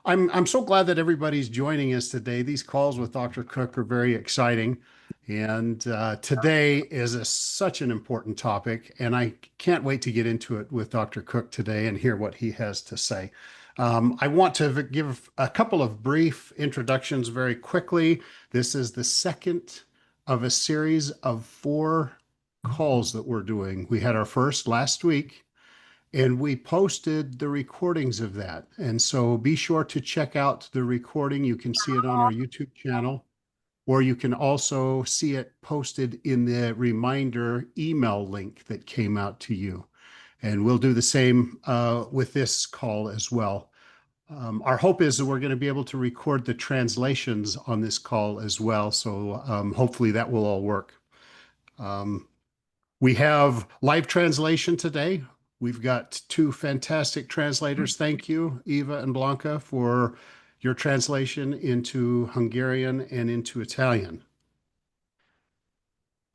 I'm so glad that everybody's joining us today. These calls with Dr. Cook are very exciting, and today is such an important topic, and I can't wait to get into it with Dr. Cook today and hear what he has to say. I want to give a couple of brief introductions very quickly. This is the second of a series of four calls that we're doing. We had our first last week. And we posted the recordings of that. And so be sure to check out the recording. You can see it on our YouTube channel, or you can also see it posted in the reminder email link that came out to you. And we'll do the same with this call as well. Our hope is that we're going to be able to record the translations on this call as well. So hopefully that will all work. We have live translation today. We've got two fantastic translators. Thank you, Eva and Blanca, for your translation into Hungarian and into Italian.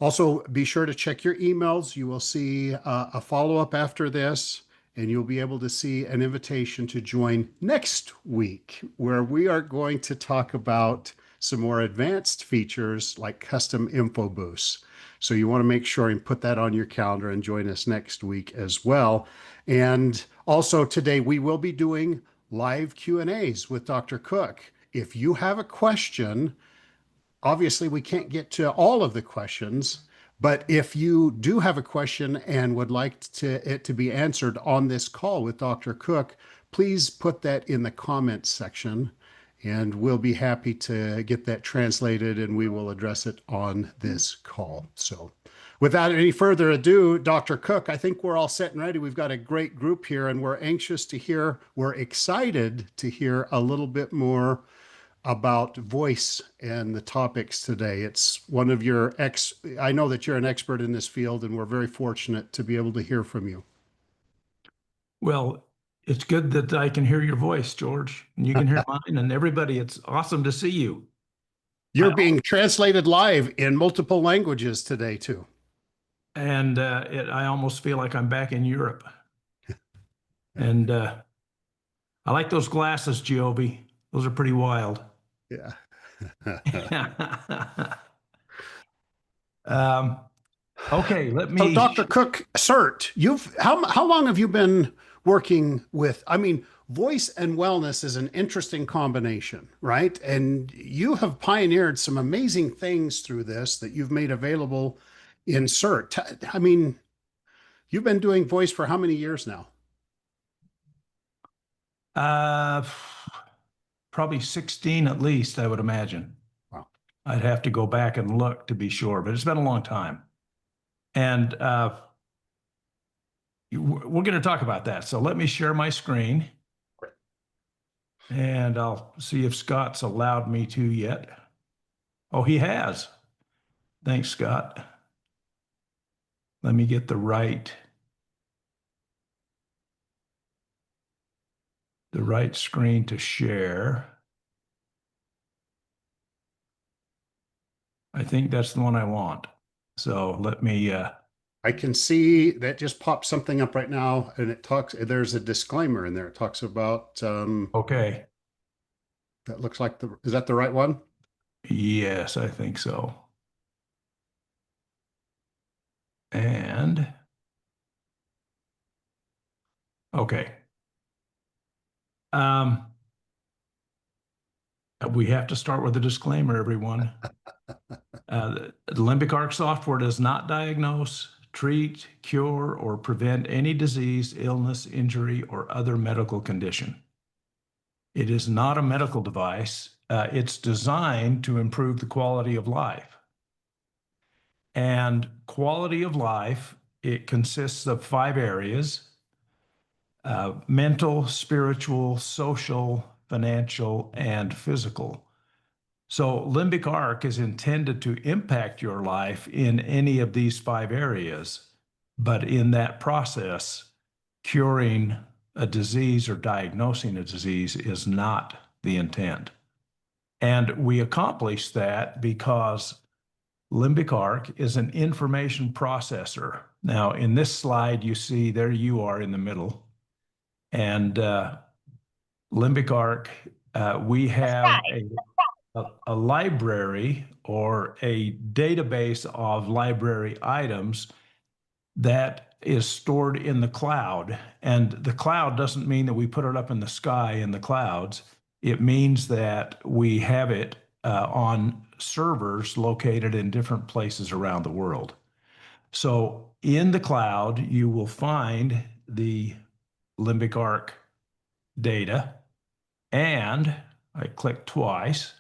Also, be sure to check your emails. You will see a follow-up after this, and you'll be able to see an invitation to join next week, where we are going to talk about some more advanced features like custom info boosts. So you want to make sure and put that on your calendar and join us next week as well. And also today we will be doing live Q&As with Dr. Cook. If you have a question, obviously we can't get to all of the questions, but if you do have a question and would like it to be answered on this call with Dr. Cook, please put that in the comments section. And we'll be happy to get that translated and we will address it on this call. So without any further ado, Dr. Cook, I think we're all set and ready. We've got a great group here and we're excited to hear a little bit more about voice and the topics today. It's one of I know that you're an expert in this field and we're very fortunate to be able to hear from you. Well, it's good that I can hear your voice, George, and you can hear mine, and everybody. It's awesome to see you. You're being translated live in multiple languages today, too. And I almost feel like I'm back in Europe. And I like those glasses, Giove. Those are pretty wild. Yeah. Okay, let me. So, Dr. Cook, CERT, how long have you been working with, voice and wellness is an interesting combination, right? And you have pioneered some amazing things through this that you've made available in CERT. You've been doing voice for how many years now? Probably 16 at least, I would imagine. Wow. I'd have to go back and look to be sure, but it's been a long time. And we're going to talk about that. So let me share my screen. And I'll see if Scott's allowed me to yet. Oh, he has. Thanks, Scott. Let me get the right screen to share. I think that's the one I want. So let me... I can see that just popped something up right now, and there's a disclaimer in there. It talks about, okay. That looks like is that the right one? Yes, I think so. And, okay. We have to start with a disclaimer, everyone. The Limbic Arc software does not diagnose, treat, cure, or prevent any disease, illness, injury, or other medical condition. It is not a medical device. It's designed to improve the quality of life. And quality of life, it consists of 5 areas: mental, spiritual, social, financial, and physical. So Limbic Arc is intended to impact your life in any of these 5 areas, but in that process, curing a disease or diagnosing a disease is not the intent. And we accomplish that because Limbic Arc is an information processor. Now, in this slide, you see there you are in the middle. And Limbic Arc we have a library or a database of library items that is stored in the cloud. And the cloud doesn't mean that we put it up in the sky in the clouds. It means that we have it on servers located in different places around the world. So in the cloud, you will find the Limbic Arc data. And I click twice.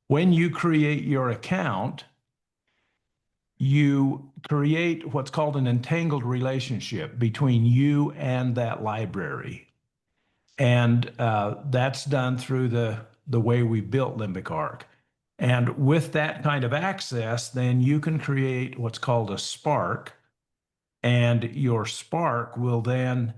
When you create your account, you create what's called an entangled relationship between you and that library. And that's done through the way we built Limbic Arc. And with that kind of access, then you can create what's called a spark. And your spark will then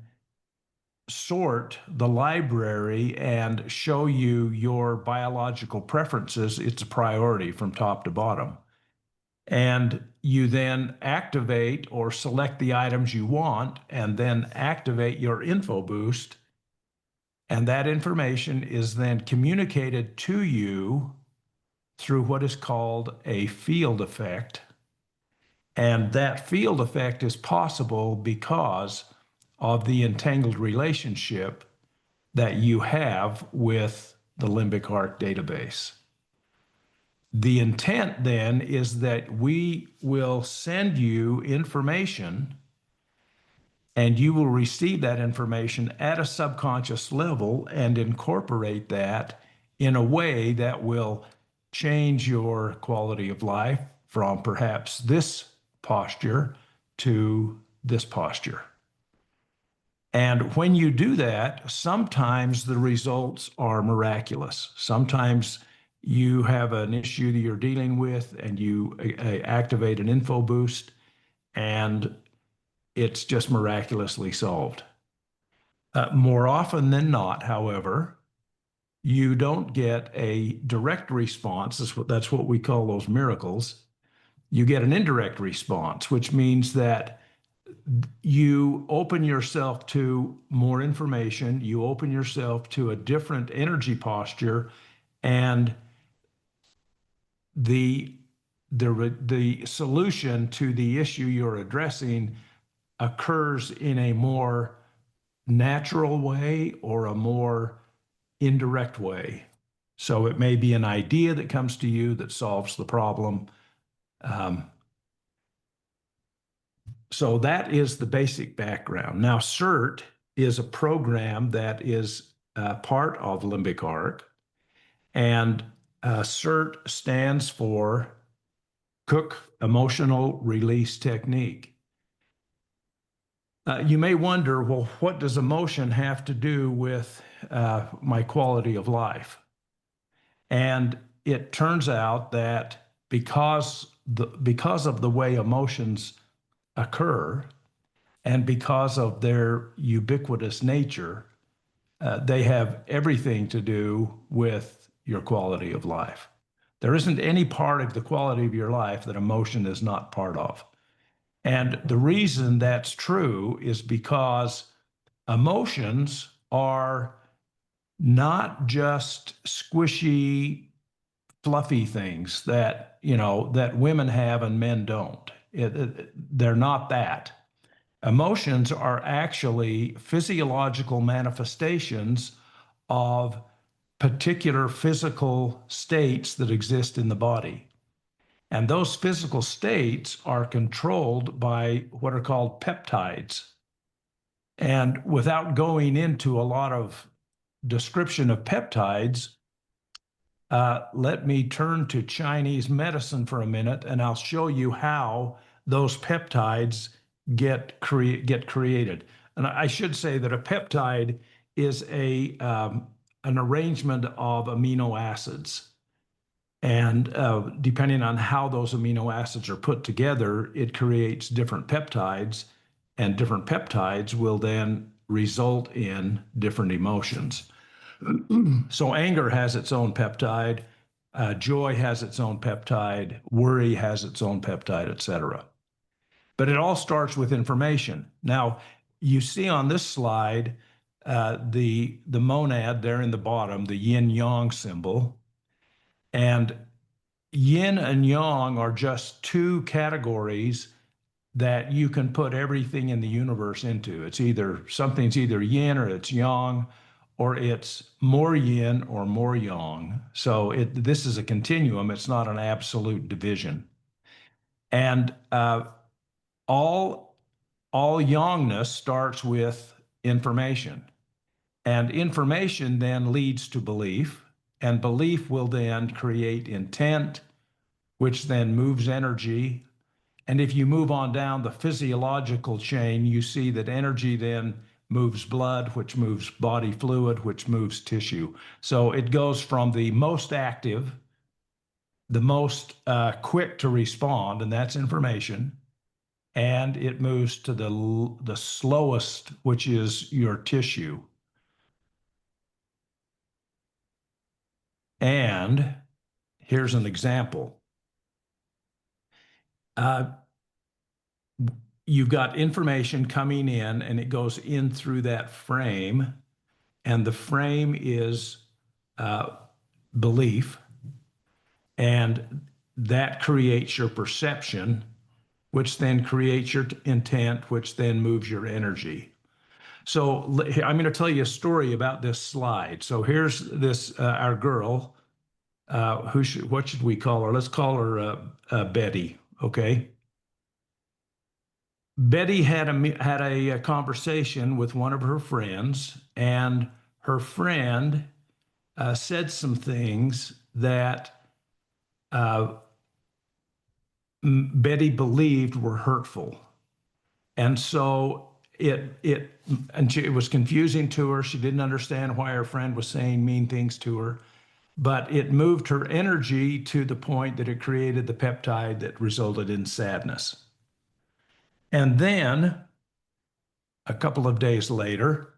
sort the library and show you your biological preferences. It's a priority from top to bottom. And you then activate or select the items you want and then activate your info boost. And that information is then communicated to you through what is called a field effect. And that field effect is possible because of the entangled relationship that you have with the Limbic Arc database. The intent then is that we will send you information and you will receive that information at a subconscious level and incorporate that in a way that will change your quality of life from perhaps this posture to this posture. And when you do that, sometimes the results are miraculous. Sometimes you have an issue that you're dealing with and you activate an info boost and it's just miraculously solved. More often than not, however, you don't get a direct response. That's what we call those miracles. You get an indirect response, which means that you open yourself to more information, you open yourself to a different energy posture, and the solution to the issue you're addressing occurs in a more natural way or a more indirect way. So it may be an idea that comes to you that solves the problem. So that is the basic background. Now, CERT is a program that is part of Limbic Arc, and CERT stands for Cook Emotional Release Technique. You may wonder, well, what does emotion have to do with my quality of life? And it turns out that because of the way emotions occur and because of their ubiquitous nature, they have everything to do with your quality of life. There isn't any part of the quality of your life that emotion is not part of. And the reason that's true is because emotions are not just squishy, fluffy things that, that women have and men don't. They're not that. Emotions are actually physiological manifestations of particular physical states that exist in the body. And those physical states are controlled by what are called peptides. And without going into a lot of description of peptides, let me turn to Chinese medicine for a minute, and I'll show you how those peptides get created. And I should say that a peptide is an arrangement of amino acids. And depending on how those amino acids are put together, it creates different peptides, and different peptides will then result in different emotions. So anger has its own peptide, joy has its own peptide, worry has its own peptide, etc. But it all starts with information. Now, you see on this slide the monad there in the bottom, the yin yang symbol. And yin and yang are just two categories that you can put everything in the universe into. It's either something's either yin or it's yang, or it's more yin or more yang. So this is a continuum. It's not an absolute division. And all yangness starts with information. And information then leads to belief, and belief will then create intent, which then moves energy. And if you move on down the physiological chain, you see that energy then moves blood, which moves body fluid, which moves tissue. So it goes from the most active, the most quick to respond, and that's information, and it moves to the slowest, which is your tissue. And here's an example. You've got information coming in, and it goes in through that frame, and the frame is belief, and that creates your perception, which then creates your intent, which then moves your energy. So I'm going to tell you a story about this slide. So here's this our girl. What should we call her? Let's call her Betty. Okay. Betty had a conversation with one of her friends, and her friend said some things that Betty believed were hurtful. And so it was confusing to her. She didn't understand why her friend was saying mean things to her, but it moved her energy to the point that it created the peptide that resulted in sadness. And then a couple of days later,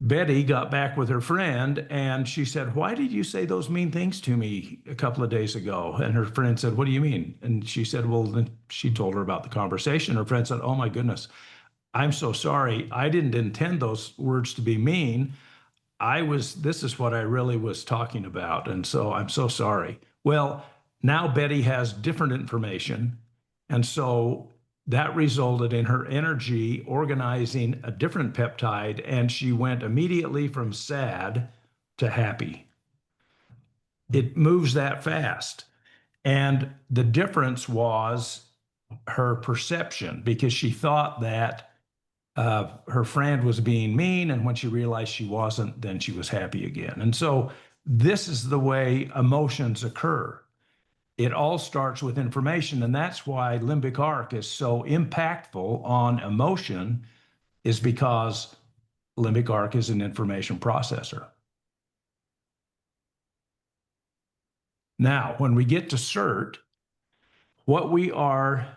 Betty got back with her friend, and she said, "Why did you say those mean things to me a couple of days ago?" And her friend said, "What do you mean?" And she said, well, then she told her about the conversation. Her friend said, "Oh my goodness, I'm so sorry. I didn't intend those words to be mean. This is what I really was talking about. And so I'm so sorry." Well, now Betty has different information. And so that resulted in her energy organizing a different peptide, and she went immediately from sad to happy. It moves that fast. And the difference was her perception, because she thought that her friend was being mean, and when she realized she wasn't, then she was happy again. And so this is the way emotions occur. It all starts with information, and that's why limbic arc is so impactful on emotion, is because limbic arc is an information processor. Now, when we get to CERT, what we are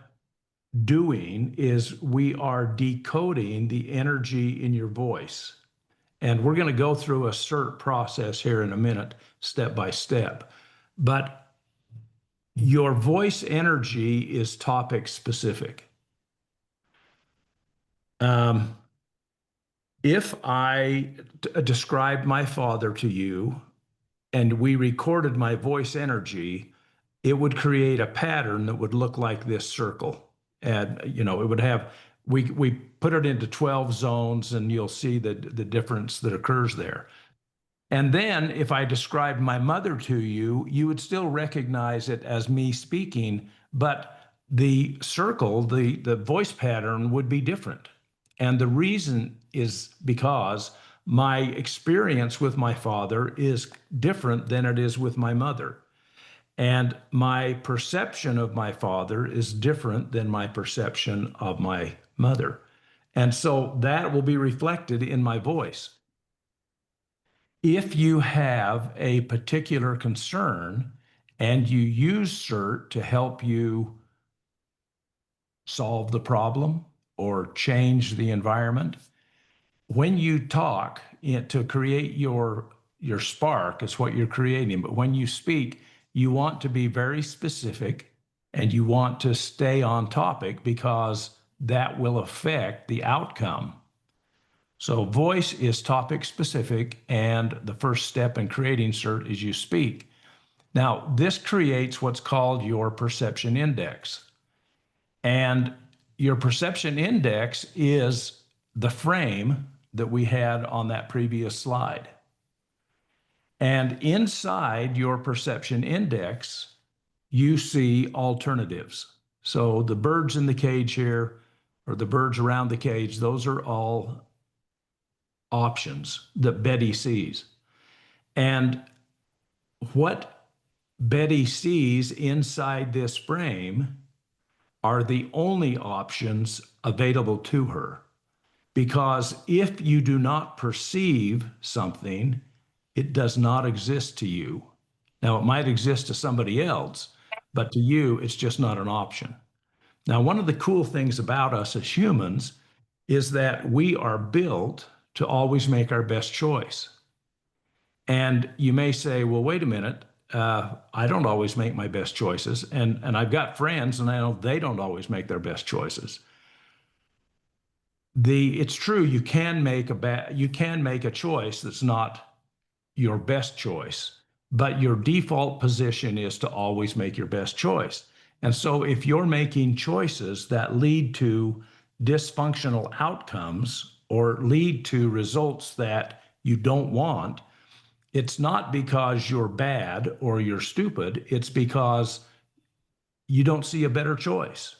doing is we are decoding the energy in your voice. And we're going to go through a CERT process here in a minute, step by step. But your voice energy is topic specific. If I described my father to you and we recorded my voice energy, it would create a pattern that would look like this circle. And, it would have, we put it into 12 zones, and you'll see the difference that occurs there. And then if I described my mother to you, you would still recognize it as me speaking, but the circle, the voice pattern would be different. And the reason is because my experience with my father is different than it is with my mother. And my perception of my father is different than my perception of my mother. And so that will be reflected in my voice. If you have a particular concern and you use CERT to help you solve the problem or change the environment, when you talk to create your spark, is what you're creating. But when you speak, you want to be very specific, and you want to stay on topic, because that will affect the outcome. So voice is topic specific, and the first step in creating CERT is you speak. Now, this creates what's called your perception index. And your perception index is the frame that we had on that previous slide. And inside your perception index, you see alternatives. So the birds in the cage here, or the birds around the cage, those are all options that Betty sees. And what Betty sees inside this frame are the only options available to her. Because if you do not perceive something, it does not exist to you. Now, it might exist to somebody else, but to you, it's just not an option. Now, one of the cool things about us as humans is that we are built to always make our best choice. And you may say, well, wait a minute, I don't always make my best choices. And I've got friends, and I know they don't always make their best choices. It's true, you can make a choice that's not your best choice, but your default position is to always make your best choice. And so if you're making choices that lead to dysfunctional outcomes or lead to results that you don't want, it's not because you're bad or you're stupid, it's because you don't see a better choice.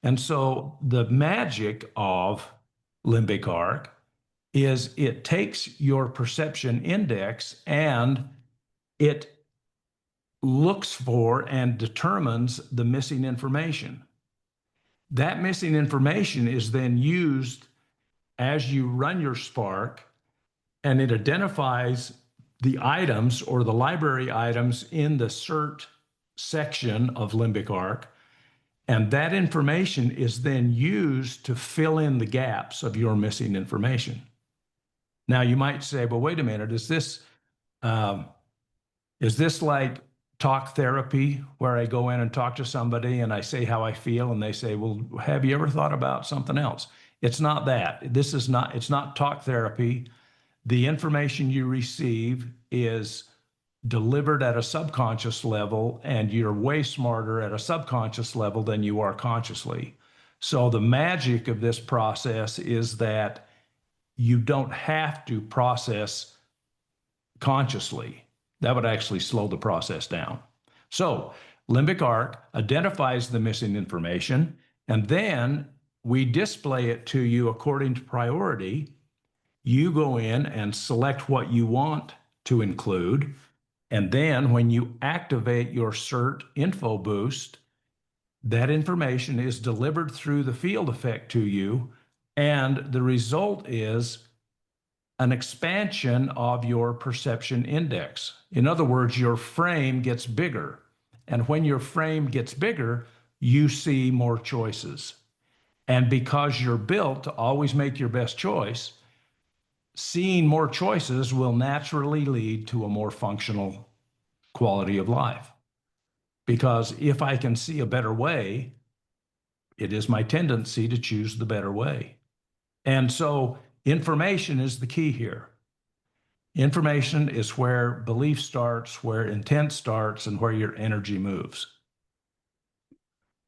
And so the magic of limbic arc is it takes your perception index and it looks for and determines the missing information. That missing information is then used as you run your Spark, and it identifies the items or the library items in the CERT section of limbic arc. And that information is then used to fill in the gaps of your missing information. Now, you might say, well, wait a minute, is this like talk therapy where I go in and talk to somebody and I say how I feel and they say, well, have you ever thought about something else? It's not that. It's not talk therapy. The information you receive is delivered at a subconscious level, and you're way smarter at a subconscious level than you are consciously. So the magic of this process is that you don't have to process consciously. That would actually slow the process down. So limbic arc identifies the missing information, and then we display it to you according to priority. You go in and select what you want to include. And then when you activate your CERT info boost, that information is delivered through the field effect to you. And the result is an expansion of your perception index. In other words, your frame gets bigger. And when your frame gets bigger, you see more choices. And because you're built to always make your best choice, seeing more choices will naturally lead to a more functional quality of life. Because if I can see a better way, it is my tendency to choose the better way. And so information is the key here. Information is where belief starts, where intent starts, and where your energy moves.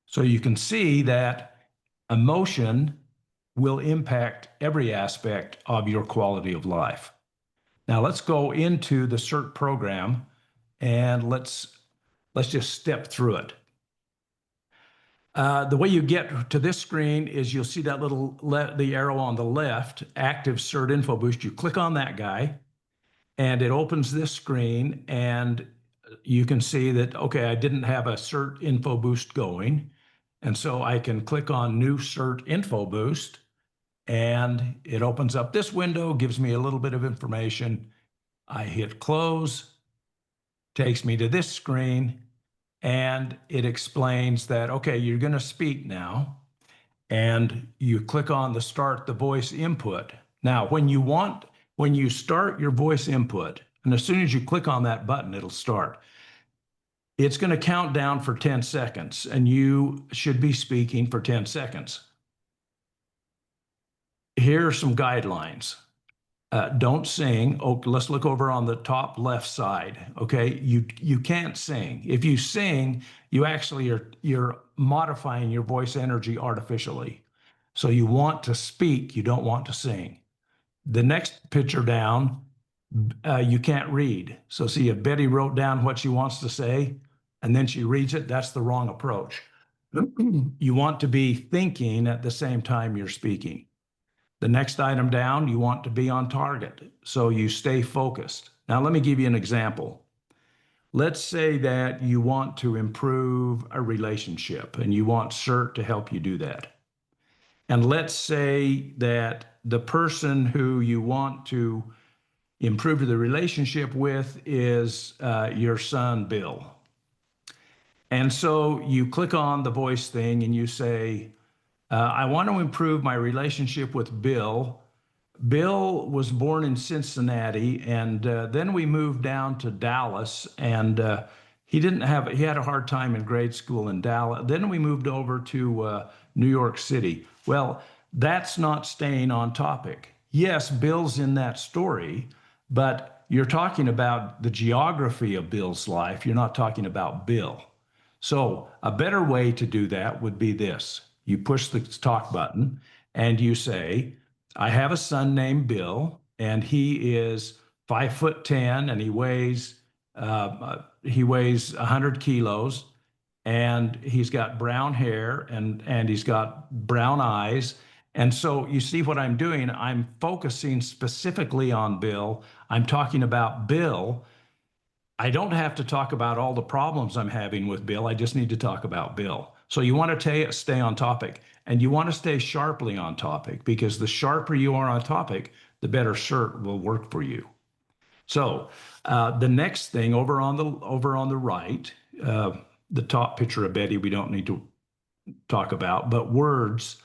So you can see that emotion will impact every aspect of your quality of life. Now let's go into the CERT program and let's just step through it. The way you get to this screen is you'll see that the arrow on the left, Active CERT Info Boost. You click on that guy and it opens this screen, and you can see that, okay, I didn't have a CERT Info Boost going. And so I can click on New CERT Info Boost, and it opens up this window, gives me a little bit of information. I hit close, takes me to this screen, and it explains that, okay, you're going to speak now, and you click on the Start the Voice Input. Now, when you start your voice input, and as soon as you click on that button, it'll start. It's going to count down for 10 seconds, and you should be speaking for 10 seconds. here are some guidelines. Don't sing. Oh, let's look over on the top left side. Okay, you can't sing. If you sing, you're modifying your voice energy artificially. So you want to speak, you don't want to sing. The next picture down, you can't read. So see, if Betty wrote down what she wants to say, and then she reads it, that's the wrong approach. You want to be thinking at the same time you're speaking. The next item down, you want to be on target, so you stay focused. Now, let me give you an example. Let's say that you want to improve a relationship and you want CERT to help you do that. And let's say that the person who you want to improve the relationship with is your son, Bill. And so you click on the voice thing and you say, I want to improve my relationship with Bill. Bill was born in Cincinnati, and then we moved down to Dallas, and he had a hard time in grade school in Dallas. Then we moved over to New York City. Well, that's not staying on topic. Yes, Bill's in that story, but you're talking about the geography of Bill's life. You're not talking about Bill. So a better way to do that would be this. You push the talk button and you say, I have a son named Bill, and he is 5'10", and he weighs 100 kilos, and he's got brown hair and he's got brown eyes. And so you see what I'm doing? I'm focusing specifically on Bill. I'm talking about Bill. I don't have to talk about all the problems I'm having with Bill. I just need to talk about Bill. So you want to stay on topic, and you want to stay sharply on topic, because the sharper you are on topic, the better CERT will work for you. So the next thing over on the right, the top picture of Betty, we don't need to talk about, but words,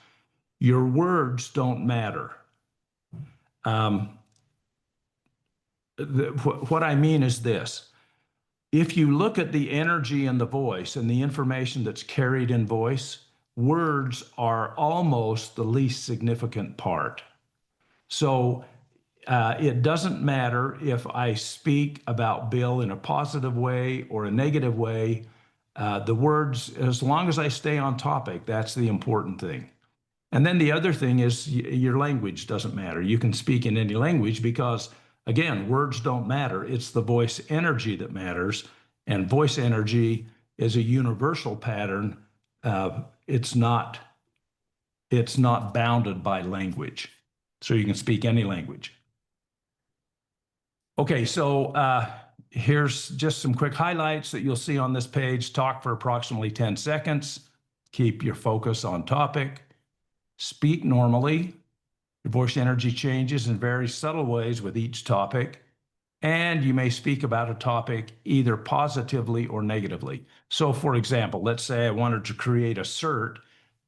your words don't matter. What I mean is this. If you look at the energy in the voice and the information that's carried in voice, words are almost the least significant part. So it doesn't matter if I speak about Bill in a positive way or a negative way. The words, as long as I stay on topic, that's the important thing. And then the other thing is your language doesn't matter. You can speak in any language because, again, words don't matter. It's the voice energy that matters. And voice energy is a universal pattern. It's not bounded by language. So you can speak any language. Okay, so here's just some quick highlights that you'll see on this page. Talk for approximately 10 seconds. Keep your focus on topic. Speak normally. Your voice energy changes in very subtle ways with each topic. And you may speak about a topic either positively or negatively. So for example, let's say I wanted to create a CERT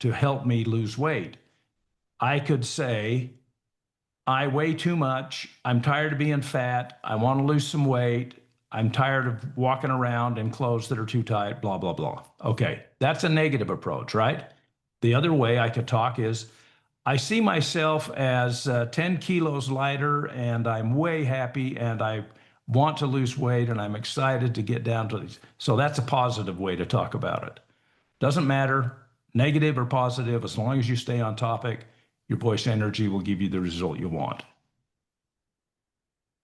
to help me lose weight. I could say, I weigh too much. I'm tired of being fat. I want to lose some weight. I'm tired of walking around in clothes that are too tight, blah, blah, blah. Okay, that's a negative approach, right? The other way I could talk is, I see myself as 10 kilos lighter, and I'm way happy, and I want to lose weight, and I'm excited to get down to these. So that's a positive way to talk about it. Doesn't matter, negative or positive, as long as you stay on topic, your voice energy will give you the result you want.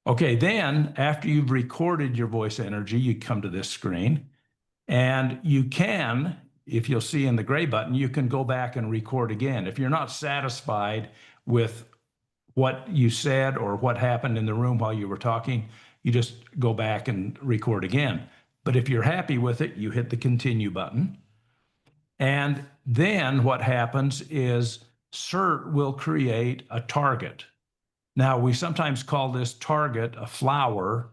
Okay, then after you've recorded your voice energy, you come to this screen, and you can, if you'll see in the gray button, you can go back and record again. If you're not satisfied with what you said or what happened in the room while you were talking, you just go back and record again. But if you're happy with it, you hit the continue button. And then what happens is CERT will create a target. Now, we sometimes call this target a flower,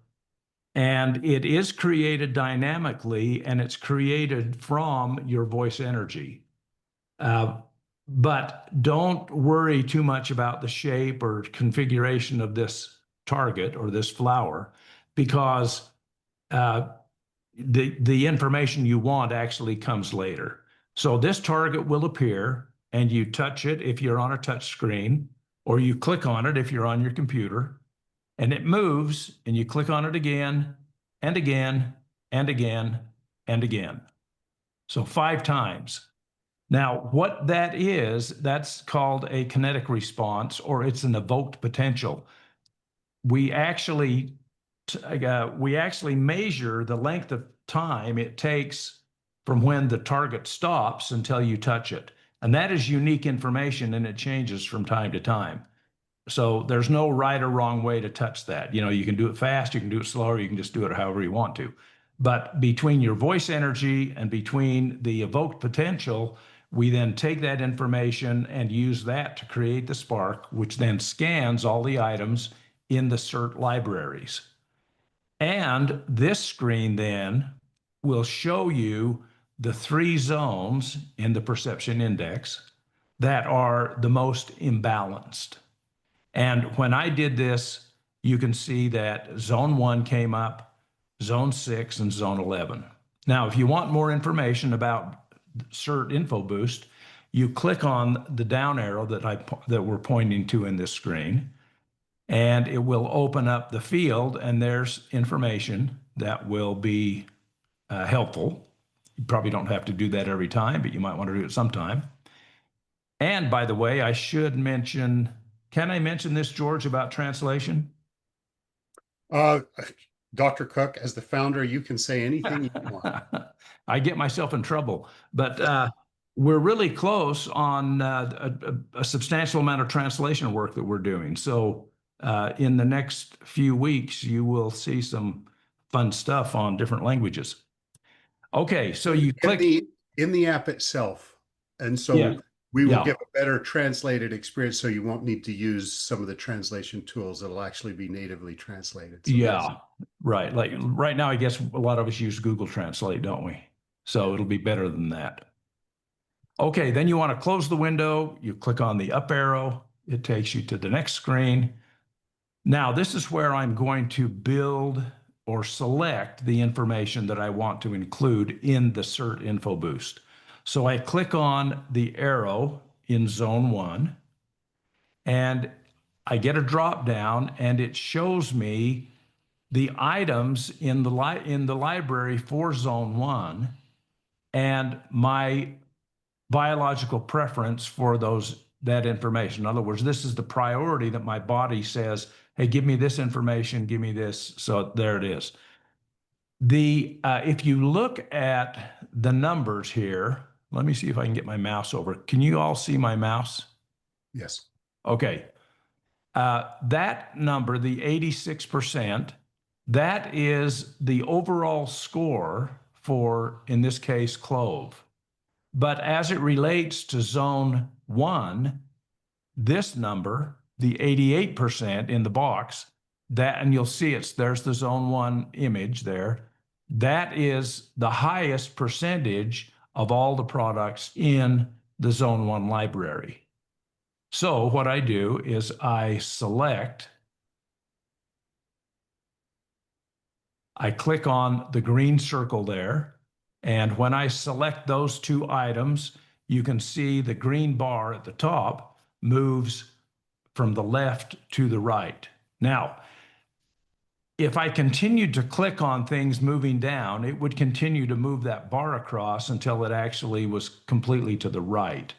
and it is created dynamically, and it's created from your voice energy. But don't worry too much about the shape or configuration of this target or this flower, because the information you want actually comes later. So this target will appear, and you touch it if you're on a touch screen, or you click on it if you're on your computer, and it moves, and you click on it again and again and again and again. So 5 times. Now, what that is, that's called a kinetic response, or it's an evoked potential. We actually measure the length of time it takes from when the target stops until you touch it. And that is unique information, and it changes from time to time. So there's no right or wrong way to touch that. You know, you can do it fast, you can do it slower, you can just do it however you want to. But between your voice energy and between the evoked potential, we then take that information and use that to create the spark, which then scans all the items in the CERT libraries. And this screen then will show you the 3 zones in the perception index that are the most imbalanced. And when I did this, you can see that zone 1 came up, zone 6, and zone 11. Now, if you want more information about CERT Info Boost, you click on the down arrow that we're pointing to in this screen, and it will open up the field, and there's information that will be helpful. You probably don't have to do that every time, but you might want to do it sometime. And by the way, I should mention, can I mention this, George, about translation? Dr. Cook, as the founder, you can say anything you want. I get myself in trouble, but we're really close on a substantial amount of translation work that we're doing. So in the next few weeks, you will see some fun stuff on different languages. Okay, so you click in the app itself. And so we will give a better translated experience, so you won't need to use some of the translation tools that'll actually be natively translated. So right. Like right now, I guess a lot of us use Google Translate, don't we? So it'll be better than that. Okay, then you want to close the window. You click on the up arrow. It takes you to the next screen. Now, this is where I'm going to build or select the information that I want to include in the CERT Info Boost. So I click on the arrow in zone 1, and I get a drop down, and it shows me the items in the library for zone 1 and my biological preference for that information. In other words, this is the priority that my body says, hey, give me this information, give me this. So there it is. If you look at the numbers here, let me see if I can get my mouse over. Can you all see my mouse? Yes. Okay. That number, the 86%, that is the overall score for, in this case, clove. But as it relates to zone 1, this number, the 88% in the box, and you'll see there's the zone 1 image there. That is the highest percentage of all the products in the zone 1 library. So what I do is I click on the green circle there. And when I select those 2 items, you can see the green bar at the top moves from the left to the right. Now, if I continued to click on things moving down, it would continue to move that bar across until it actually was completely to the right.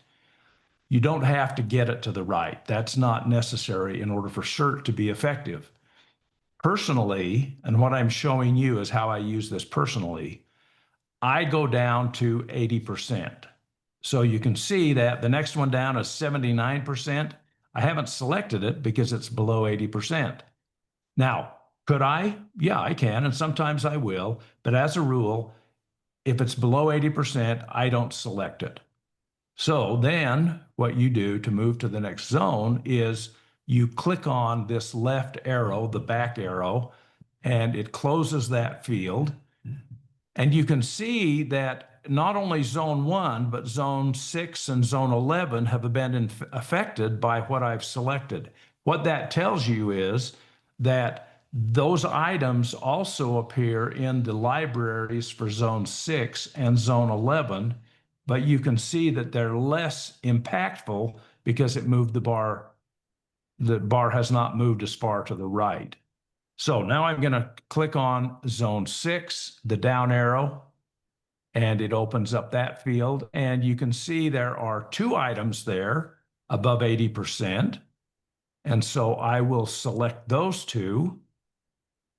You don't have to get it to the right. That's not necessary in order for CERT to be effective. Personally, and what I'm showing you is how I use this personally, I go down to 80%. So you can see that the next one down is 79%. I haven't selected it because it's below 80%. Now, could I? Yeah, I can, and sometimes I will. But as a rule, if it's below 80%, I don't select it. So then what you do to move to the next zone is you click on this left arrow, the back arrow, and it closes that field. And you can see that not only zone 1, but zone 6 and zone 11 have been affected by what I've selected. What that tells you is that those items also appear in the libraries for zone 6 and zone 11, but you can see that they're less impactful because it moved the bar the bar has not moved as far to the right. So now I'm going to click on zone 6, the down arrow, and it opens up that field. And you can see there are 2 items there above 80%. And so I will select those 2,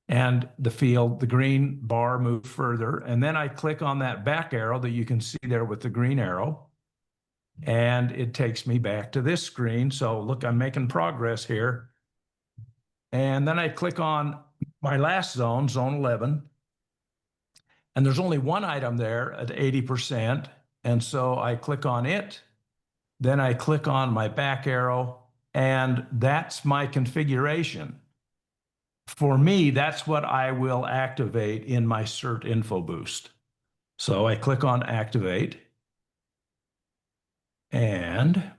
and the field, the green bar, moved further. And then I click on that back arrow that you can see there with the green arrow, and it takes me back to this screen. So look, I'm making progress here. And then I click on my last zone, zone 11, and there's only 1 item there at 80%. And so I click on it, then I click on my back arrow, and that's my configuration. For me, that's what I will activate in my CERT Info Boost. So I click on activate, and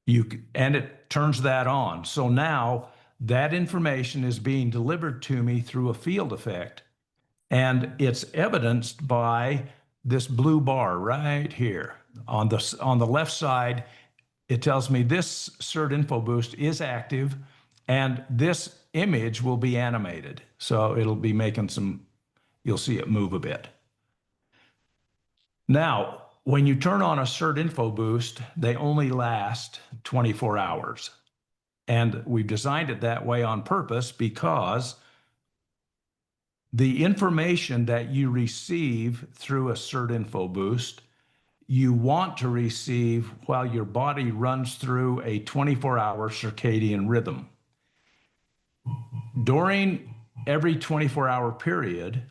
it turns that on. So now that information is being delivered to me through a field effect, and it's evidenced by this blue bar right here on the left side. It tells me this CERT Info Boost is active, and this image will be animated. So it'll be making some, you'll see it move a bit. Now, when you turn on a CERT Info Boost, they only last 24 hours. And we've designed it that way on purpose because the information that you receive through a CERT Info Boost, you want to receive while your body runs through a 24-hour circadian rhythm. During every 24-hour period,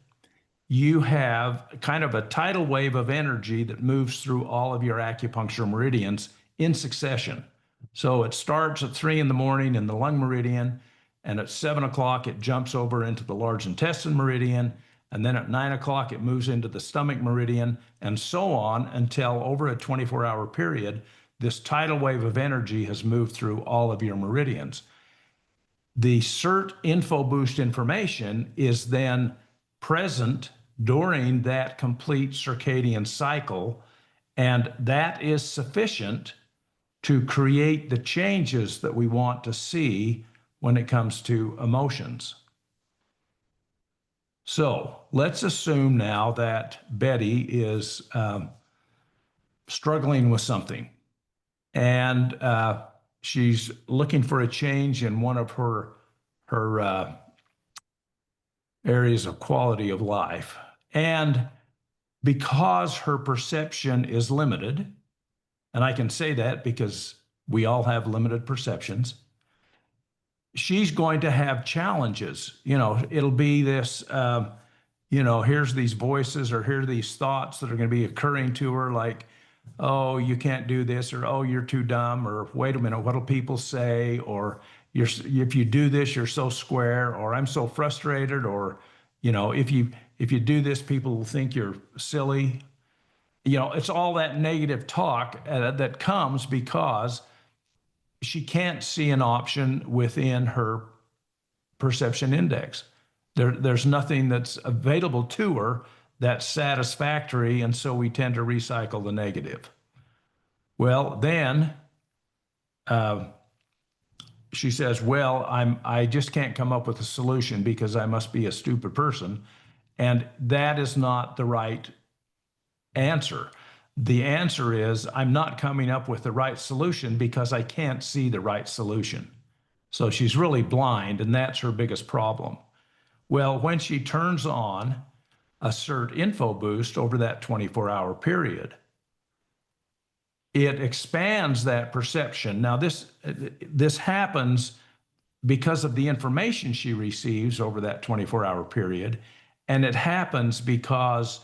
you have kind of a tidal wave of energy that moves through all of your acupuncture meridians in succession. So it starts at 3 in the morning in the lung meridian, and at 7 o'clock it jumps over into the large intestine meridian, and then at 9 o'clock it moves into the stomach meridian, and so on until over a 24-hour period, this tidal wave of energy has moved through all of your meridians. The CERT Info Boost information is then present during that complete circadian cycle, and that is sufficient to create the changes that we want to see when it comes to emotions. So let's assume now that Betty is struggling with something, and she's looking for a change in one of her areas of quality of life. And because her perception is limited, and I can say that because we all have limited perceptions, she's going to have challenges. You know, it'll be this, here's these voices, or here are these thoughts that are going to be occurring to her, like, oh, you can't do this, or oh, you're too dumb, or wait a minute, what'll people say, or if you do this, you're so square, or I'm so frustrated, or if you do this, people will think you're silly. It's all that negative talk that comes because she can't see an option within her perception index. There's nothing that's available to her that's satisfactory, and so we tend to recycle the negative. Well, then she says, well, I just can't come up with a solution because I must be a stupid person. And that is not the right answer. The answer is, I'm not coming up with the right solution because I can't see the right solution. So she's really blind, and that's her biggest problem. Well, when she turns on a CERT Info Boost over that 24-hour period, it expands that perception. Now, this happens because of the information she receives over that 24-hour period, and it happens because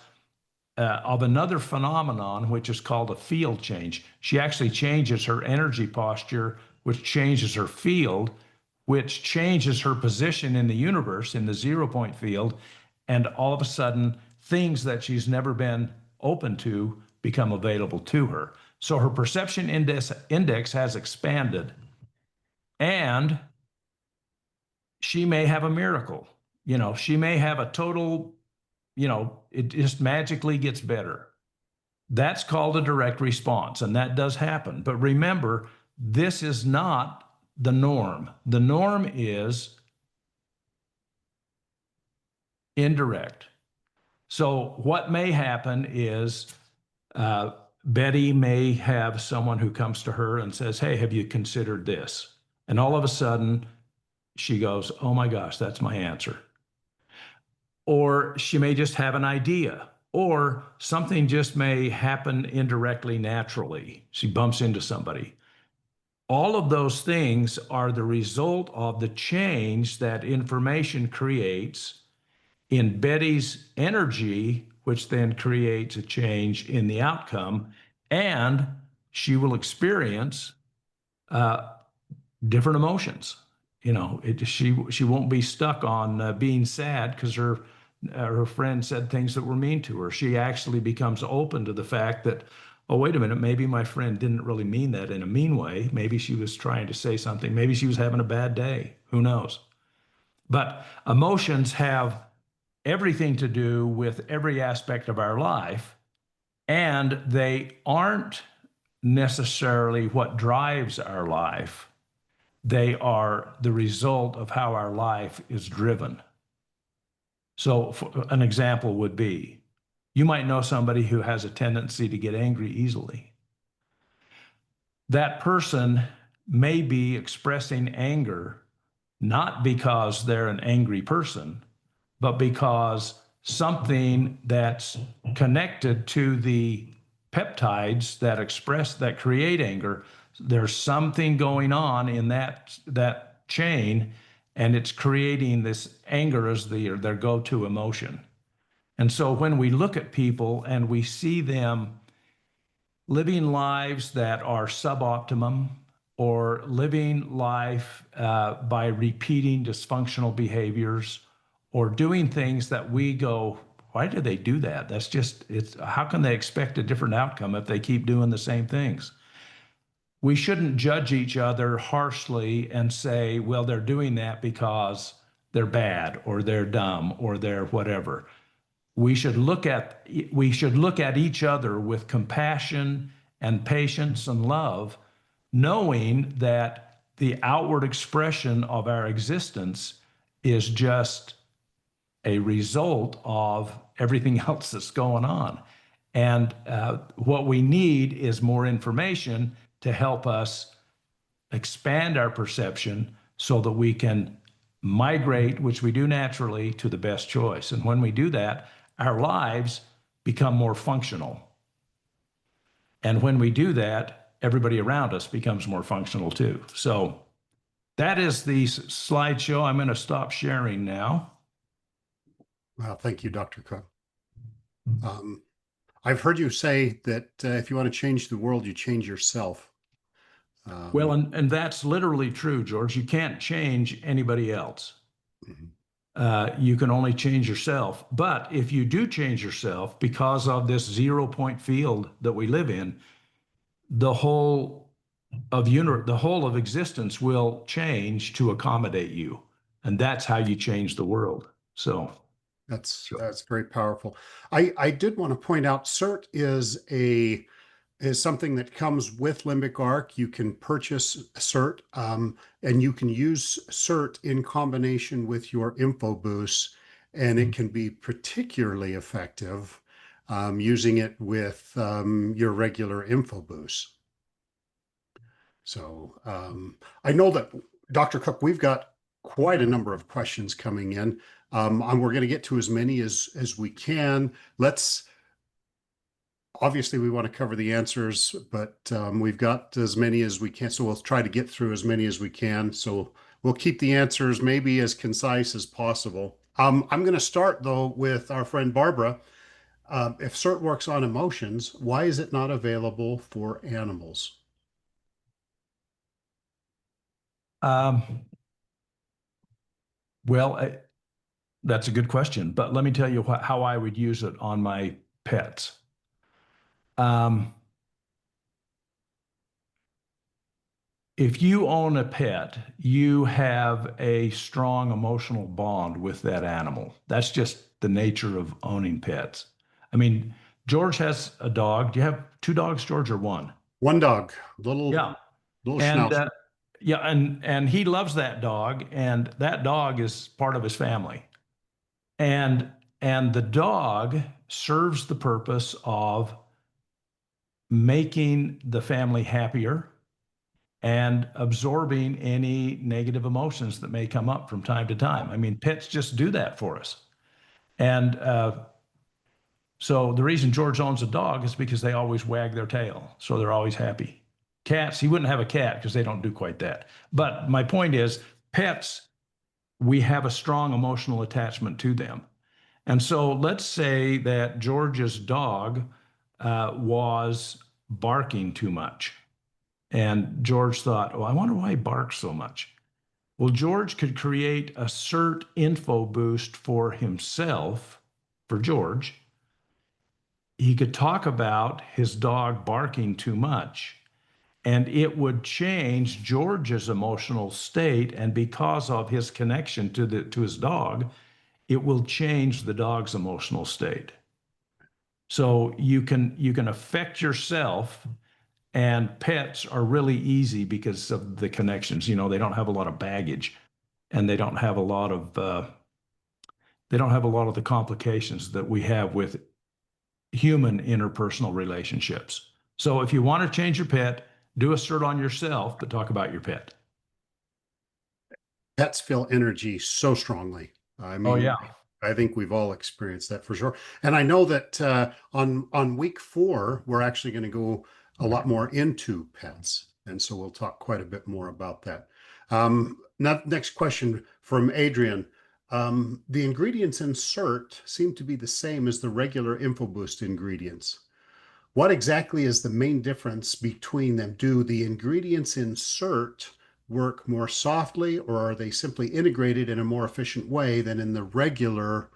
of another phenomenon, which is called a field change. She actually changes her energy posture, which changes her field, which changes her position in the universe, in the 0-point field, and all of a sudden, things that she's never been open to become available to her. So her perception index has expanded, and she may have a miracle. She may have a total, it just magically gets better. That's called a direct response, and that does happen. But remember, this is not the norm. The norm is indirect. So what may happen is Betty may have someone who comes to her and says, hey, have you considered this? And all of a sudden she goes, oh my gosh, that's my answer. Or she may just have an idea, or something just may happen indirectly, naturally. She bumps into somebody. All of those things are the result of the change that information creates in Betty's energy, which then creates a change in the outcome, and she will experience different emotions. You know, she won't be stuck on being sad because her friend said things that were mean to her. She actually becomes open to the fact that, oh, wait a minute, maybe my friend didn't really mean that in a mean way. Maybe she was trying to say something. Maybe she was having a bad day. Who knows? But emotions have everything to do with every aspect of our life, and they aren't necessarily what drives our life. They are the result of how our life is driven. So an example would be, you might know somebody who has a tendency to get angry easily. That person may be expressing anger not because they're an angry person, but because something that's connected to the peptides that create anger, there's something going on in that chain, and it's creating this anger as their go-to emotion. And so when we look at people and we see them living lives that are suboptimum, or living life by repeating dysfunctional behaviors, or doing things that we go, why do they do that? How can they expect a different outcome if they keep doing the same things? We shouldn't judge each other harshly and say, well, they're doing that because they're bad, or they're dumb, or they're whatever. We should look at each other with compassion and patience and love, knowing that the outward expression of our existence is just a result of everything else that's going on. And what we need is more information to help us expand our perception so that we can migrate, which we do naturally, to the best choice. And when we do that, our lives become more functional. And when we do that, everybody around us becomes more functional too. So that is the slideshow. I'm going to stop sharing now. Well, thank you, Dr. Cook. I've heard you say that if you want to change the world, you change yourself. Well, and that's literally true, George. You can't change anybody else. Mm-hmm. You can only change yourself. But if you do change yourself, because of this 0-point field that we live in, the whole of existence will change to accommodate you, and that's how you change the world. So that's very powerful. I did want to point out, CERT is something that comes with Limbic Arc. You can purchase CERT, and you can use CERT in combination with your InfoBoost, and it can be particularly effective using it with your regular InfoBoost. So I know that, Dr. Cook, we've got quite a number of questions coming in, and we're going to get to as many as we can. Obviously, we want to cover the answers, but we've got as many as we can, so we'll try to get through as many as we can. So we'll keep the answers maybe as concise as possible. I'm going to start, though, with our friend Barbara. If CERT works on emotions, why is it not available for animals? Well, that's a good question, but let me tell you how I would use it on my pets. If you own a pet, you have a strong emotional bond with that animal. That's just the nature of owning pets. I mean, George has a dog. Do you have two dogs, George, or one? One dog, little. Yeah. Little And schnauzer. yeah, and he loves that dog, and that dog is part of his family. And and the dog serves the purpose of making the family happier and absorbing any negative emotions that may come up from time to time. I mean, pets just do that for us. And so the reason George owns a dog is because they always wag their tail, so they're always happy. Cats, he wouldn't have a cat because they don't do quite that. But my point is, pets, we have a strong emotional attachment to them. And so let's say that George's dog was barking too much. And George thought, oh, I wonder why he barks so much. Well, George could create a CERT info boost for himself, for George. He could talk about his dog barking too much, and it would change George's emotional state. And because of his connection to his dog, it will change the dog's emotional state. So you can affect yourself, and pets are really easy because of the connections. You know, they don't have a lot of baggage, and they don't have a lot of the complications that we have with human interpersonal relationships. So if you want to change your pet, do a CERT on yourself, but talk about your pet. Pets feel energy so strongly. I Oh, mean, yeah. I think we've all experienced that for sure. And I know that on week 4, we're actually going to go a lot more into pets. And so we'll talk quite a bit more about that. Next question from Adrian. The ingredients in CERT seem to be the same as the regular InfoBoost ingredients. What exactly is the main difference between them? Do the ingredients in CERT work more softly, or are they simply integrated in a more efficient way than in the regular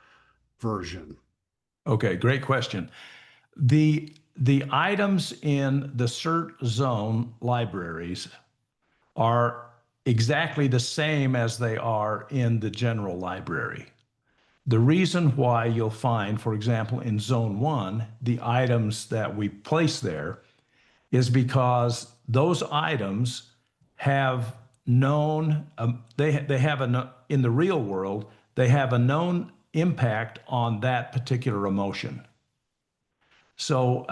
version? Okay, great question. The items in the CERT zone libraries are exactly the same as they are in the general library. The reason why you'll find, for example, in Zone 1, the items that we place there is because those items have known, they have in the real world, they have a known impact on that particular emotion. So,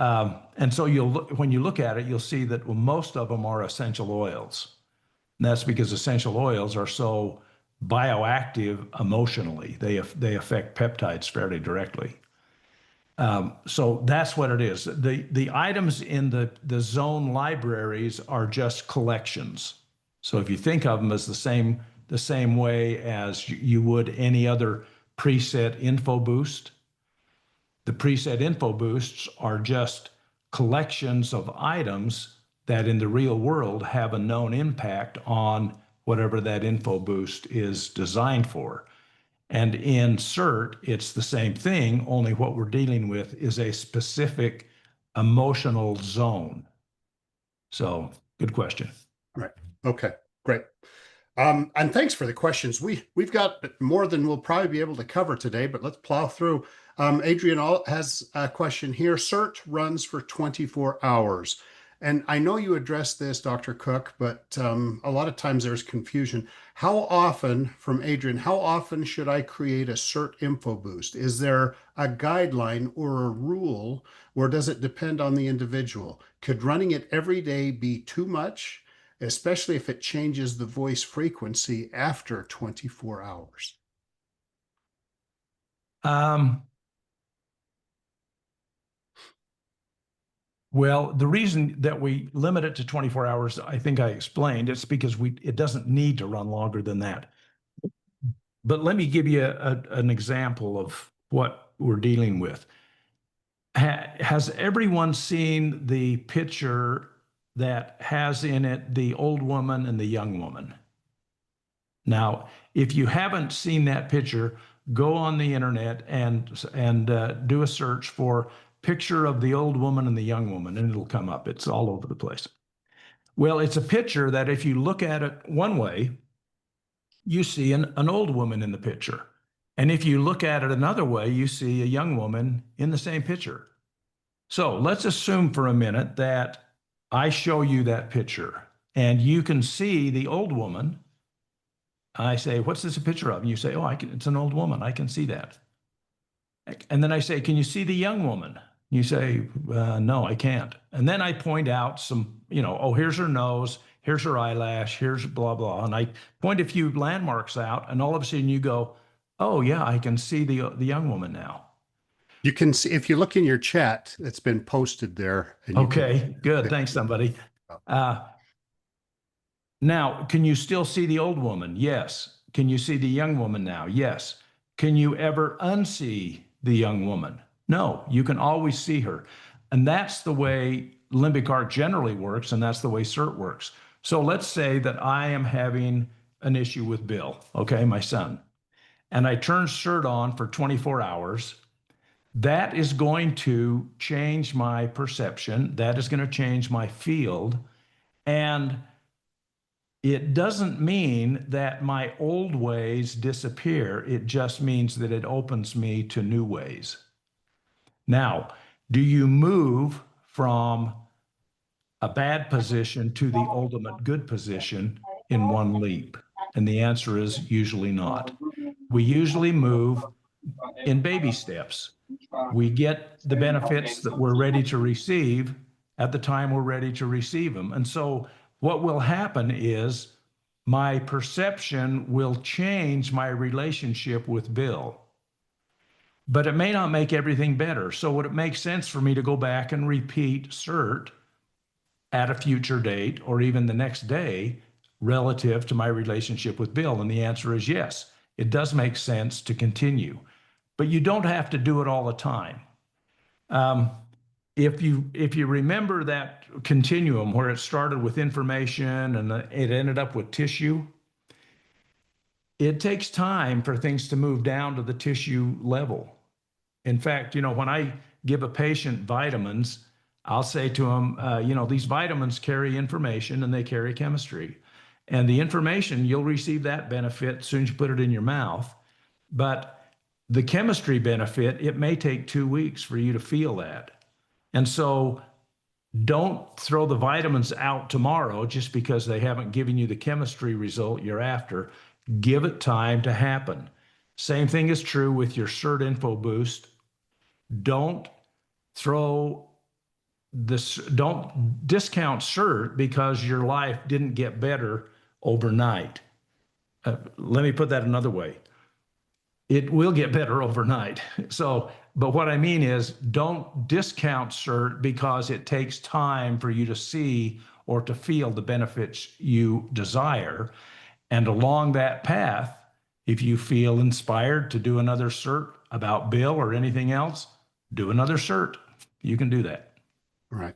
and so when you look at it, you'll see that most of them are essential oils. And that's because essential oils are so bioactive emotionally. They affect peptides fairly directly. So that's what it is. The items in the zone libraries are just collections. So if you think of them as the same way as you would any other preset info boost, the preset info boosts are just collections of items that in the real world have a known impact on whatever that info boost is designed for. And in CERT, it's the same thing, only what we're dealing with is a specific emotional zone. So, good question. Right. Okay, great. And thanks for the questions. We've got more than we'll probably be able to cover today, but let's plow through. Adrian has a question here. CERT runs for 24 hours. And I know you addressed this, Dr. Cook, but a lot of times there's confusion. How often, from Adrian, how often should I create a CERT info boost? Is there a guideline or a rule, or does it depend on the individual? Could running it every day be too much, especially if it changes the voice frequency after 24 hours? Well, the reason that we limit it to 24 hours, I think I explained, it's because it doesn't need to run longer than that. But let me give you an example of what we're dealing with. Has everyone seen the picture that has in it the old woman and the young woman? Now, if you haven't seen that picture, go on the internet and do a search for picture of the old woman and the young woman, and it'll come up. It's all over the place. Well, it's a picture that if you look at it one way, you see an old woman in the picture. And if you look at it another way, you see a young woman in the same picture. So let's assume for a minute that I show you that picture and you can see the old woman. I say, what's this a picture of? And you say, oh, it's an old woman. I can see that. And then I say, can you see the young woman? You say, no, I can't. And then I point out some, oh, here's her nose, here's her eyelash, here's blah, blah. And I point a few landmarks out, and all of a sudden you go, oh, yeah, I can see the young woman now. You can see, if you look in your chat, it's been posted there. And Okay, good. Thanks, somebody. Now, can you still see the old woman? Yes. Can you see the young woman now? Yes. Can you ever unsee the young woman? No, you can always see her. And that's the way limbic arc generally works, and that's the way CERT works. So let's say that I am having an issue with Bill, okay, my son, and I turn CERT on for 24 hours. That is going to change my perception. That is going to change my field. And it doesn't mean that my old ways disappear. It just means that it opens me to new ways. Now, do you move from a bad position to the ultimate good position in one leap? And the answer is usually not. We usually move in baby steps. We get the benefits that we're ready to receive at the time we're ready to receive them. And so what will happen is my perception will change my relationship with Bill, but it may not make everything better. So would it make sense for me to go back and repeat CERT at a future date or even the next day relative to my relationship with Bill? And the answer is yes. It does make sense to continue, but you don't have to do it all the time. If you remember that continuum where it started with information and it ended up with tissue, it takes time for things to move down to the tissue level. In fact, when I give a patient vitamins, I'll say to them, these vitamins carry information and they carry chemistry. And the information, you'll receive that benefit as soon as you put it in your mouth. But the chemistry benefit, it may take 2 weeks for you to feel that. And so don't throw the vitamins out tomorrow just because they haven't given you the chemistry result you're after. Give it time to happen. Same thing is true with your CERT Info Boost. Don't discount CERT because your life didn't get better overnight. Let me put that another way. It will get better overnight. But what I mean is don't discount CERT because it takes time for you to see or to feel the benefits you desire. And along that path, if you feel inspired to do another CERT about Bill or anything else, do another CERT. You can do that. Right.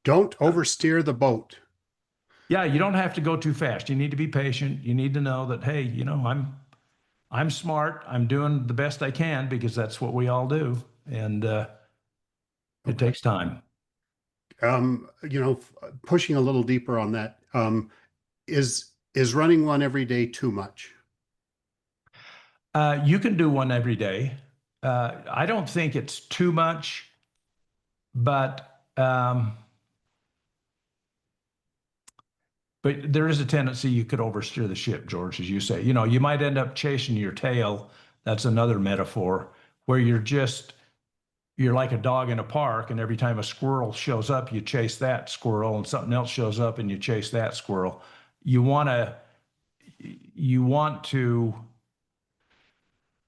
Don't oversteer the boat. Yeah, you don't have to go too fast. You need to be patient. You need to know that, hey, I'm smart. I'm doing the best I can because that's what we all do. And it takes time. Pushing a little deeper on that, is running one every day too much? You can do one every day. I don't think it's too much, but there is a tendency you could oversteer the ship, George, as you say. You might end up chasing your tail. That's another metaphor where you're like a dog in a park, and every time a squirrel shows up, you chase that squirrel, and something else shows up and you chase that squirrel. You want to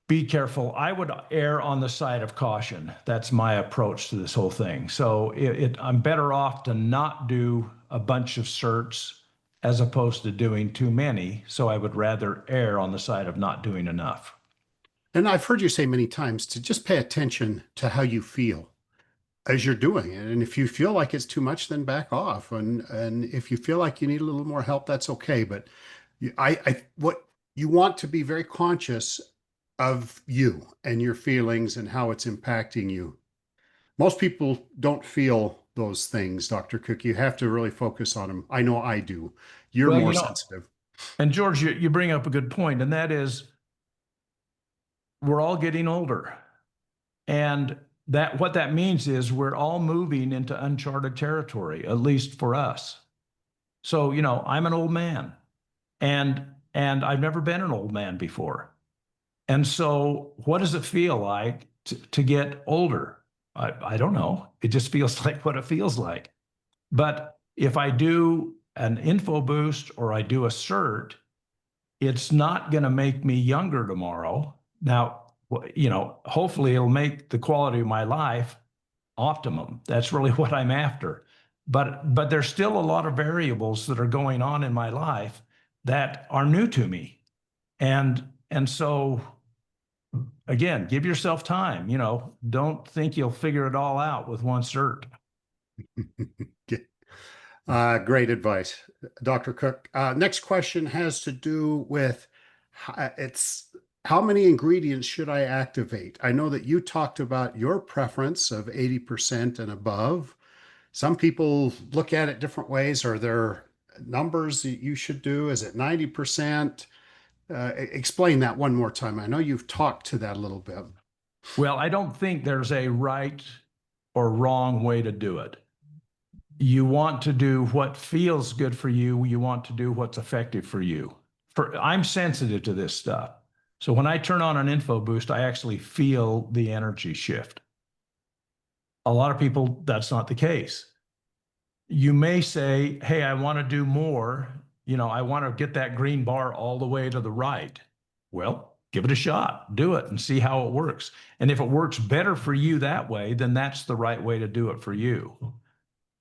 be careful. I would err on the side of caution. That's my approach to this whole thing. So I'm better off to not do a bunch of certs as opposed to doing too many. So I would rather err on the side of not doing enough. And I've heard you say many times to just pay attention to how you feel as you're doing it. And if you feel like it's too much, then back off. And if you feel like you need a little more help, that's okay. But what you want to be very conscious of you and your feelings and how it's impacting you. Most people don't feel those things, Dr. Cook. You have to really focus on them. I know I do. You're more sensitive. And George, you bring up a good point, and that is we're all getting older. And what that means is we're all moving into uncharted territory, at least for us. So, you know, I'm an old man and I've never been an old man before. And so what does it feel like to get older? I don't know. It just feels like what it feels like. But if I do an info boost or I do a cert, it's not going to make me younger tomorrow. Now, you know, hopefully it'll make the quality of my life optimum. That's really what I'm after. But there's still a lot of variables that are going on in my life that are new to me. And so again, give yourself time, you know, don't think you'll figure it all out with one cert. Great advice, Dr. Cook. Next question has to do with it's how many ingredients should I activate? I know that you talked about your preference of 80% and above. Some people look at it different ways. Are there numbers that you should do? Is it 90%? Explain that one more time. I know you've talked to that a little bit. Well, I don't think there's a right or wrong way to do it. You want to do what feels good for you. You want to do what's effective for you. I'm sensitive to this stuff. So when I turn on an info boost, I actually feel the energy shift. A lot of people, that's not the case. You may say, hey, I want to do more. You know, I want to get that green bar all the way to the right. Well, give it a shot, do it and see how it works. And if it works better for you that way, then that's the right way to do it for you.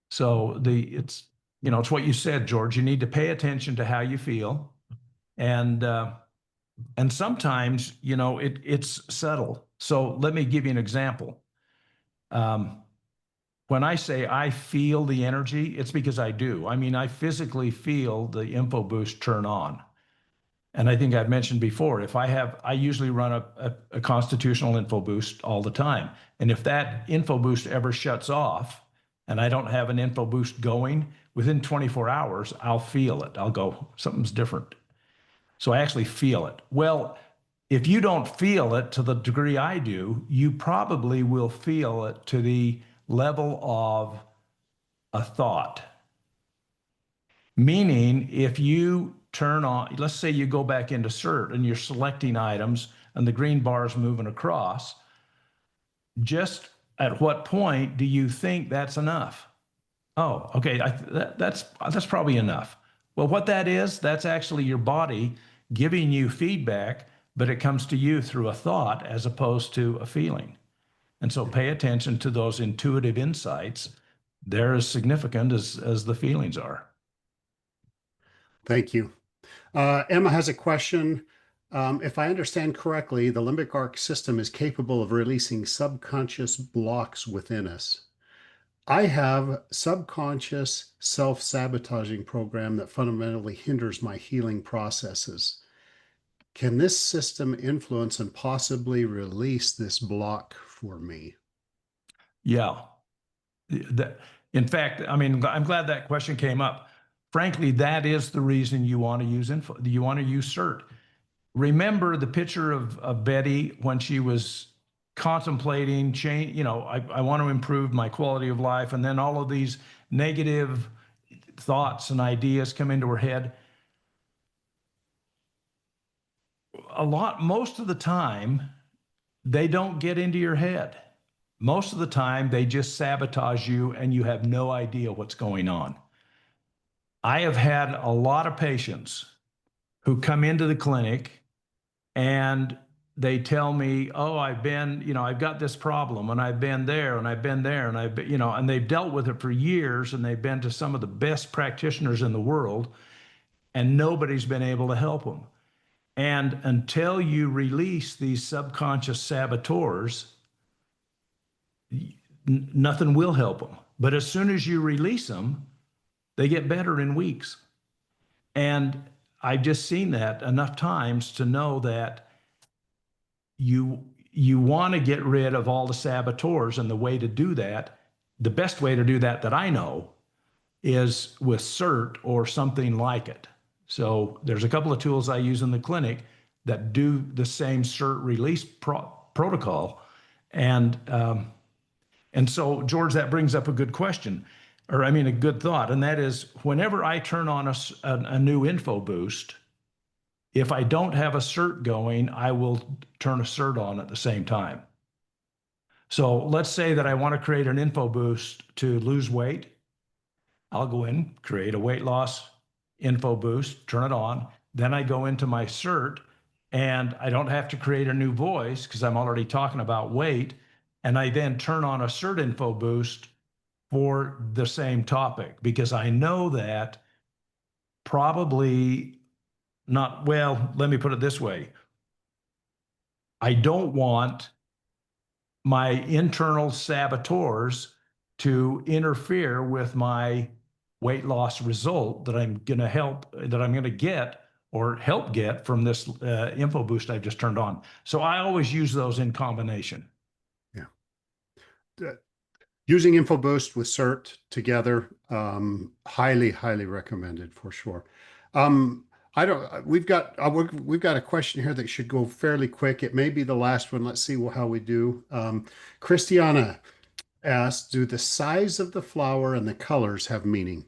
So it's, you know, it's what you said, George, you need to pay attention to how you feel. And sometimes, you know, it's subtle. So let me give you an example. When I say I feel the energy, it's because I do. I mean, I physically feel the info boost turn on. And I think I've mentioned before, I usually run a constitutional info boost all the time. And if that info boost ever shuts off and I don't have an info boost going, within 24 hours, I'll feel it. I'll go, something's different. So I actually feel it. Well, if you don't feel it to the degree I do, you probably will feel it to the level of a thought. Meaning, if you turn on, let's say you go back into CERT and you're selecting items and the green bar is moving across, just at what point do you think that's enough? Oh, okay, that's probably enough. Well, what that is, that's actually your body giving you feedback, but it comes to you through a thought as opposed to a feeling. And so pay attention to those intuitive insights. They're as significant as the feelings are. Thank you. Emma has a question. If I understand correctly, the limbic arc system is capable of releasing subconscious blocks within us. I have subconscious self-sabotaging program that fundamentally hinders my healing processes. Can this system influence and possibly release this block for me? Yeah. In fact, I mean, I'm glad that question came up. Frankly, that is the reason you want to use info. You want to use CERT. Remember the picture of Betty when she was contemplating change, you know, I want to improve my quality of life. And then all of these negative thoughts and ideas come into her head. Most of the time, they don't get into your head. Most of the time, they just sabotage you and you have no idea what's going on. I have had a lot of patients who come into the clinic and they tell me, oh, I've got this problem and I've been there and I've been there and I've been, you know, and they've dealt with it for years and they've been to some of the best practitioners in the world and nobody's been able to help them. And until you release these subconscious saboteurs, nothing will help them. But as soon as you release them, they get better in weeks. And I've just seen that enough times to know that you want to get rid of all the saboteurs. And the way to do that, the best way to do that I know, is with CERT or something like it. So there's a couple of tools I use in the clinic that do the same CERT release protocol. And so, George, that brings up a good question. or I mean, a good thought, and that is whenever I turn on a new info boost, if I don't have a cert going, I will turn a cert on at the same time. So let's say that I want to create an info boost to lose weight. I'll go in, create a weight loss info boost, turn it on. Then I go into my cert and I don't have to create a new voice because I'm already talking about weight. And I then turn on a cert info boost for the same topic because I know that probably not, well, let me put it this way. I don't want my internal saboteurs to interfere with my weight loss result that I'm going to get or help get from this info boost I've just turned on. So I always use those in combination. Yeah. Using InfoBoost with CERT together, highly, highly recommended for sure. We've got a question here that should go fairly quick. It may be the last one. Let's see how we do. Christiana asked, do the size of the flower and the colors have meaning?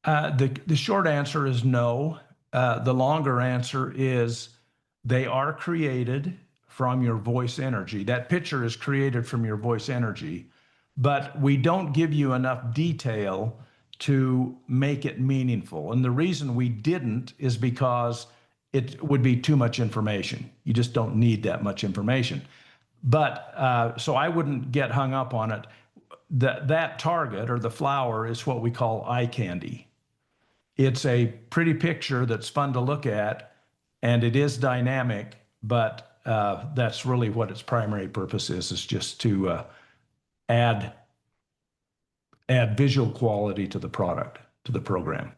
The short answer is no. The longer answer is they are created from your voice energy. That picture is created from your voice energy, but we don't give you enough detail to make it meaningful. And the reason we didn't is because it would be too much information. You just don't need that much information. But so I wouldn't get hung up on it. That target or the flower is what we call eye candy. It's a pretty picture that's fun to look at, and it is dynamic, but that's really what its primary purpose is just to add visual quality to the product, to the program.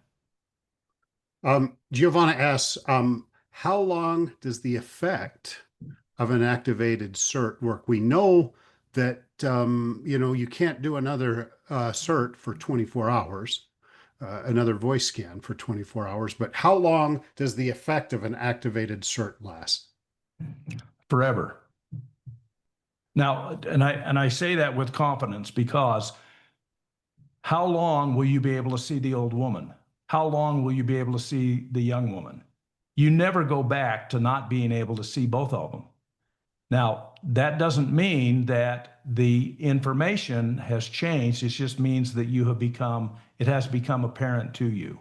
Giovanna asks, how long does the effect of an activated CERT work? We know that, you can't do another CERT for 24 hours. Another voice scan for 24 hours, but how long does the effect of an activated CERT last? Forever. Now, and I say that with confidence because how long will you be able to see the old woman? How long will you be able to see the young woman? You never go back to not being able to see both of them. Now, that doesn't mean that the information has changed. It just means that it has become apparent to you.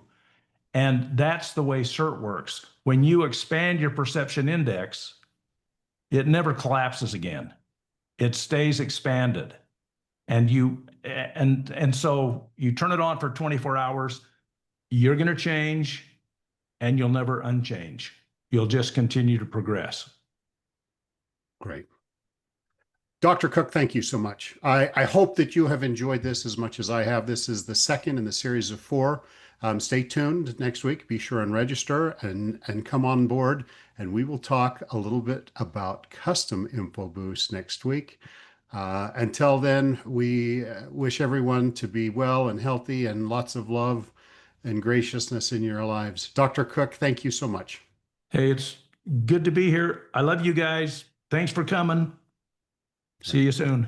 And that's the way CERT works. When you expand your perception index, it never collapses again. It stays expanded. And so you turn it on for 24 hours, you're going to change and you'll never unchange. You'll just continue to progress. Great. Dr. Cook, thank you so much. I hope that you have enjoyed this as much as I have. This is the second in the series of 4. Stay tuned next week. Be sure and register and come on board. And we will talk a little bit about custom InfoBoost next week. Until then, we wish everyone to be well and healthy and lots of love and graciousness in your lives. Dr. Cook, thank you so much. Hey, it's good to be here. I love you guys. Thanks for coming. See you soon.